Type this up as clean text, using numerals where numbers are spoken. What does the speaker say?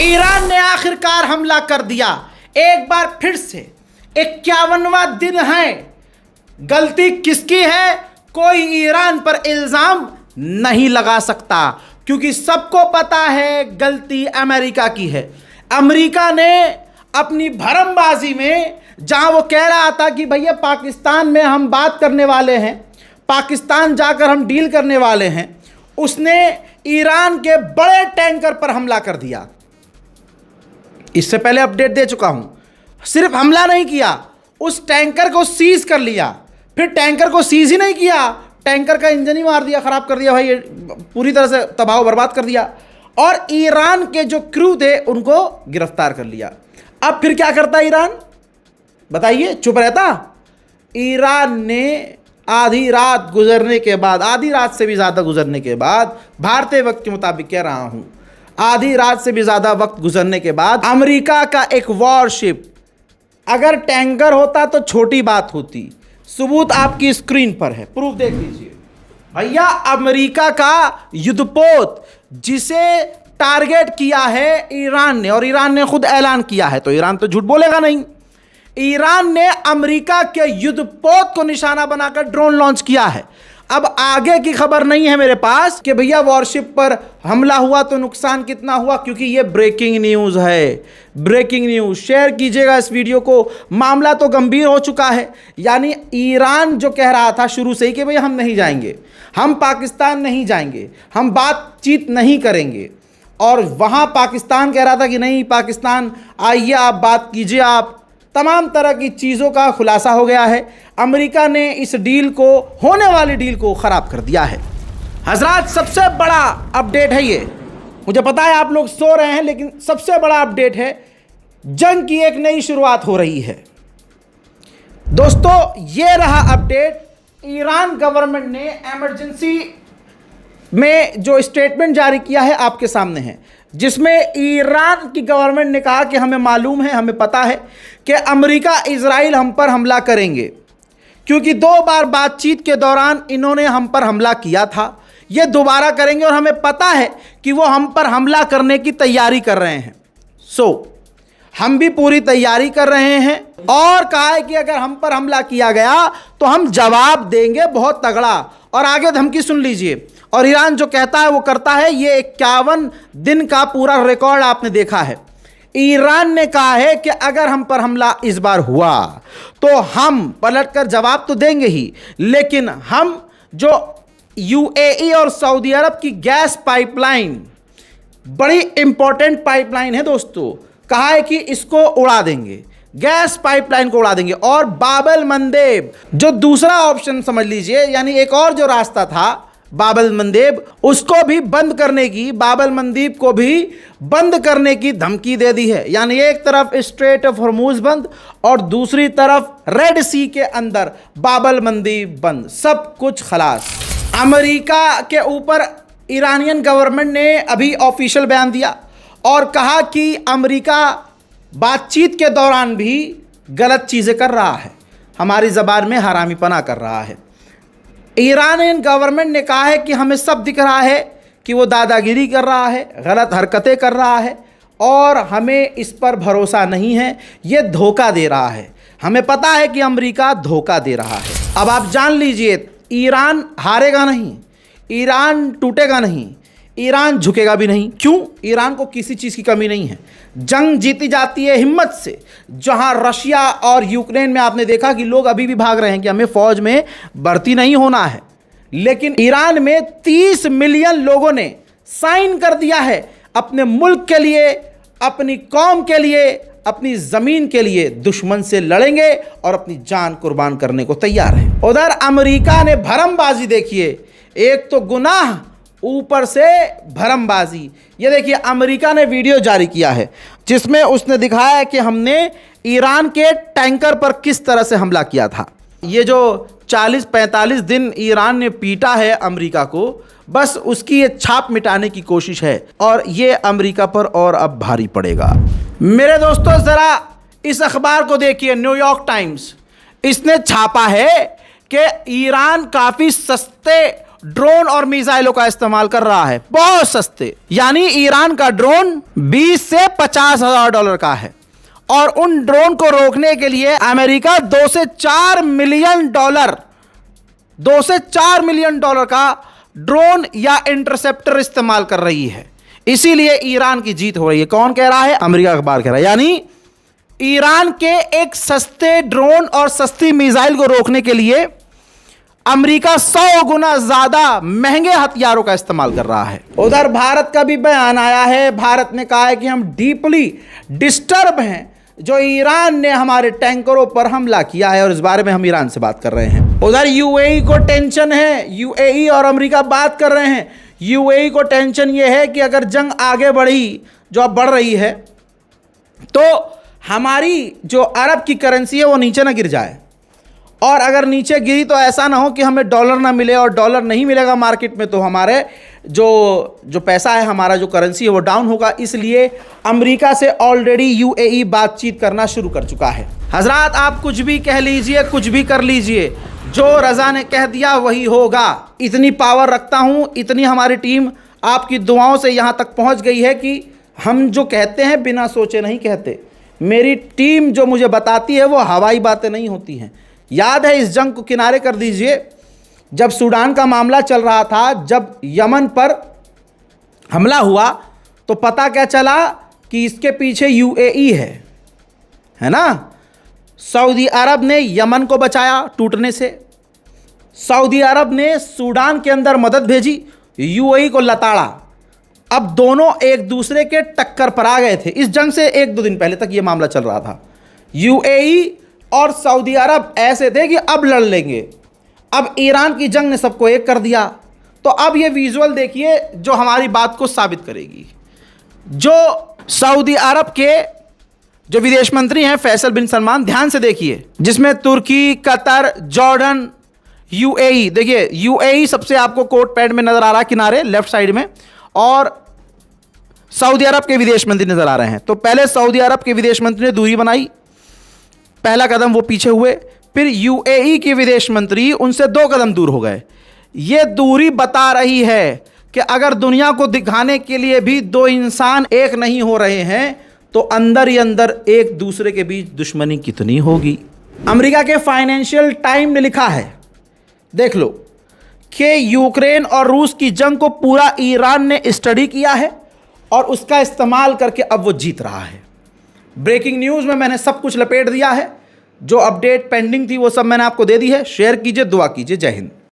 Iran ने आखिरकार हमला कर दिया। एक बार फिर से 51वां दिन है। गलती किसकी है? कोई ईरान पर इल्जाम नहीं लगा सकता, क्योंकि सबको पता है गलती अमेरिका की है। अमेरिका ने अपनी भरमबाजी में, जहां वो कह रहा था कि भैया पाकिस्तान में हम बात करने वाले हैं, पाकिस्तान जाकर हम डील करने वाले हैं, उसने ईरान के बड़े टैंकर पर हमला कर दिया। इससे पहले अपडेट दे चुका हूं। सिर्फ हमला नहीं किया, उस टैंकर को सीज कर लिया। फिर टैंकर को सीज ही नहीं किया, टैंकर का इंजन ही मार दिया, खराब कर दिया भाई, पूरी तरह से तबाह बर्बाद कर दिया। और ईरान के जो क्रू थे उनको गिरफ्तार कर लिया। अब फिर क्या करता ईरान? बताइए, चुप रहता? ईरान ने आधी रात गुजरने के बाद, आधी रात से भी ज़्यादा गुजरने के बाद, भारतीय वक्त के मुताबिक कह रहा हूं, आधी रात से भी ज़्यादा वक्त गुजरने के बाद अमेरिका का एक वॉरशिप, अगर टैंकर होता तो छोटी बात होती। सबूत आपकी स्क्रीन पर है, प्रूफ देख लीजिए भैया। अमेरिका का युद्धपोत जिसे टारगेट किया है ईरान ने, और ईरान ने खुद ऐलान किया है, तो ईरान तो झूठ बोलेगा नहीं। ईरान ने अमेरिका के युद्धपोत को निशाना बनाकर ड्रोन लॉन्च किया है। अब आगे की खबर नहीं है मेरे पास कि भैया वॉरशिप पर हमला हुआ तो नुकसान कितना हुआ, क्योंकि ये ब्रेकिंग न्यूज़ है। ब्रेकिंग न्यूज़ शेयर कीजिएगा इस वीडियो को। मामला तो गंभीर हो चुका है। यानी ईरान जो कह रहा था शुरू से ही कि भैया हम नहीं जाएंगे, हम पाकिस्तान नहीं जाएंगे, हम बातचीत नहीं करेंगे, और वहाँ पाकिस्तान कह रहा था कि नहीं पाकिस्तान आइए आप बात कीजिए आप, तमाम तरह की चीज़ों का खुलासा हो गया है। अमेरिका ने इस डील को, होने वाली डील को ख़राब कर दिया है। हजरात, सबसे बड़ा अपडेट है ये। मुझे पता है आप लोग सो रहे हैं, लेकिन सबसे बड़ा अपडेट है, जंग की एक नई शुरुआत हो रही है। दोस्तों, ये रहा अपडेट। ईरान गवर्नमेंट ने इमरजेंसी में जो स्टेटमेंट जारी किया है आपके सामने है, जिसमें ईरान की गवर्नमेंट ने कहा कि हमें मालूम है, हमें पता है कि अमेरिका इजराइल हम पर हमला करेंगे, क्योंकि 2 बार बातचीत के दौरान इन्होंने हम पर हमला किया था, ये दोबारा करेंगे, और हमें पता है कि वो हम पर हमला करने की तैयारी कर रहे हैं। हम भी पूरी तैयारी कर रहे हैं, और कहा है कि अगर हम पर हमला किया गया तो हम जवाब देंगे बहुत तगड़ा। और आगे धमकी सुन लीजिए। और ईरान जो कहता है वो करता है। ये 51 दिन का पूरा रिकॉर्ड आपने देखा है। ईरान ने कहा है कि अगर हम पर हमला इस बार हुआ तो हम पलटकर जवाब तो देंगे ही, लेकिन हम जो यूएई और सऊदी अरब की गैस पाइपलाइन, बड़ी इंपॉर्टेंट पाइपलाइन है दोस्तों, कहा है कि इसको उड़ा देंगे, गैस पाइपलाइन को उड़ा देंगे। और बाब-एल मंदेब, जो दूसरा ऑप्शन समझ लीजिए, यानी एक और जो रास्ता था बाब-एल मंदेब, उसको भी बंद करने की, बाब-एल मंदेब को भी बंद करने की धमकी दे दी है। यानी एक तरफ स्ट्रेट ऑफ हॉर्मूज बंद और दूसरी तरफ रेड सी के अंदर बाब-एल मंदेब बंद, सब कुछ खलास। अमेरिका के ऊपर ईरानियन गवर्नमेंट ने अभी ऑफिशियल बयान दिया और कहा कि अमेरिका बातचीत के दौरान भी गलत चीज़ें कर रहा है, हमारी ज़बान में हरामीपना कर रहा है। ईरानियन गवर्नमेंट ने कहा है कि हमें सब दिख रहा है कि वो दादागिरी कर रहा है, गलत हरकतें कर रहा है, और हमें इस पर भरोसा नहीं है, ये धोखा दे रहा है। हमें पता है कि अमेरिका धोखा दे रहा है। अब आप जान लीजिए, ईरान हारेगा नहीं, ईरान टूटेगा नहीं, ईरान झुकेगा भी नहीं। क्यों? ईरान को किसी चीज़ की कमी नहीं है। जंग जीती जाती है हिम्मत से। जहां रशिया और यूक्रेन में आपने देखा कि लोग अभी भी भाग रहे हैं कि हमें फौज में भर्ती नहीं होना है, लेकिन ईरान में 30 मिलियन लोगों ने साइन कर दिया है अपने मुल्क के लिए, अपनी कौम के लिए, अपनी ज़मीन के लिए दुश्मन से लड़ेंगे और अपनी जान कुर्बान करने को तैयार हैं। उधर अमेरिका ने भरमबाजी देखिए, एक तो गुनाह ऊपर से भरमबाजी। ये देखिए, अमेरिका ने वीडियो जारी किया है जिसमें उसने दिखाया है कि हमने ईरान के टैंकर पर किस तरह से हमला किया था। ये जो 40-45 दिन ईरान ने पीटा है अमेरिका को, बस उसकी ये छाप मिटाने की कोशिश है, और ये अमेरिका पर और अब भारी पड़ेगा। मेरे दोस्तों, ज़रा इस अखबार को देखिए, न्यूयॉर्क टाइम्स, इसने छापा है कि ईरान काफ़ी सस्ते ड्रोन और मिसाइलों का इस्तेमाल कर रहा है, बहुत सस्ते। यानी ईरान का ड्रोन 20 से 50,000 डॉलर का है और उन ड्रोन को रोकने के लिए अमेरिका 2 से 4 मिलियन डॉलर का ड्रोन या इंटरसेप्टर इस्तेमाल कर रही है। इसीलिए ईरान की जीत हो रही है। कौन कह रहा है? अमेरिका अखबार कह रहा है। यानी ईरान के एक सस्ते ड्रोन और सस्ती मिसाइल को रोकने के लिए अमेरिका 100 गुना ज्यादा महंगे हथियारों का इस्तेमाल कर रहा है। उधर भारत का भी बयान आया है। भारत ने कहा है कि हम डीपली डिस्टर्ब हैं जो ईरान ने हमारे टैंकरों पर हमला किया है और इस बारे में हम ईरान से बात कर रहे हैं। उधर यूएई को टेंशन है। यूएई और अमेरिका बात कर रहे हैं। यूएई को टेंशन यह है कि अगर जंग आगे बढ़ी, जो अब बढ़ रही है, तो हमारी जो अरब की करेंसी है वो नीचे ना गिर जाए, और अगर नीचे गिरी तो ऐसा ना हो कि हमें डॉलर ना मिले, और डॉलर नहीं मिलेगा मार्केट में तो हमारे जो पैसा है, हमारा जो करेंसी है वो डाउन होगा। इसलिए अमेरिका से ऑलरेडी यूएई बातचीत करना शुरू कर चुका है। हजरात, आप कुछ भी कह लीजिए, कुछ भी कर लीजिए, जो रजा ने कह दिया वही होगा। इतनी पावर रखता हूं, इतनी हमारी टीम आपकी दुआओं से यहां तक पहुंच गई है कि हम जो कहते हैं बिना सोचे नहीं कहते। मेरी टीम जो मुझे बताती है वो हवाई बातें नहीं होती हैं। याद है, इस जंग को किनारे कर दीजिए, जब सूडान का मामला चल रहा था, जब यमन पर हमला हुआ तो पता क्या चला कि इसके पीछे यूएई है ना। सऊदी अरब ने यमन को बचाया टूटने से, सऊदी अरब ने सूडान के अंदर मदद भेजी, यूएई को लताड़ा। अब दोनों एक दूसरे के टक्कर पर आ गए थे। इस जंग से 1-2 दिन पहले तक ये मामला चल रहा था। यूएई और सऊदी अरब ऐसे थे कि अब लड़ लेंगे। अब ईरान की जंग ने सबको एक कर दिया। तो अब ये विजुअल देखिए जो हमारी बात को साबित करेगी। जो सऊदी अरब के जो विदेश मंत्री हैं फैसल बिन सलमान, ध्यान से देखिए, जिसमें तुर्की, कतर, जॉर्डन, यूएई, देखिए यूएई सबसे आपको कोट पैड में नजर आ रहा है किनारे लेफ्ट साइड में, और सऊदी अरब के विदेश मंत्री नजर आ रहे हैं। तो पहले सऊदी अरब के विदेश मंत्री ने दूरी बनाई, पहला कदम वो पीछे हुए, फिर यूएई के विदेश मंत्री उनसे 2 कदम दूर हो गए। ये दूरी बता रही है कि अगर दुनिया को दिखाने के लिए भी 2 इंसान एक नहीं हो रहे हैं तो अंदर ही अंदर एक दूसरे के बीच दुश्मनी कितनी होगी। अमेरिका के फाइनेंशियल टाइम ने लिखा है, देख लो, कि यूक्रेन और रूस की जंग को पूरा ईरान ने स्टडी किया है और उसका इस्तेमाल करके अब वो जीत रहा है। ब्रेकिंग न्यूज़ में मैंने सब कुछ लपेट दिया है। जो अपडेट पेंडिंग थी वो सब मैंने आपको दे दी है। शेयर कीजिए, दुआ कीजिए। जय हिंद।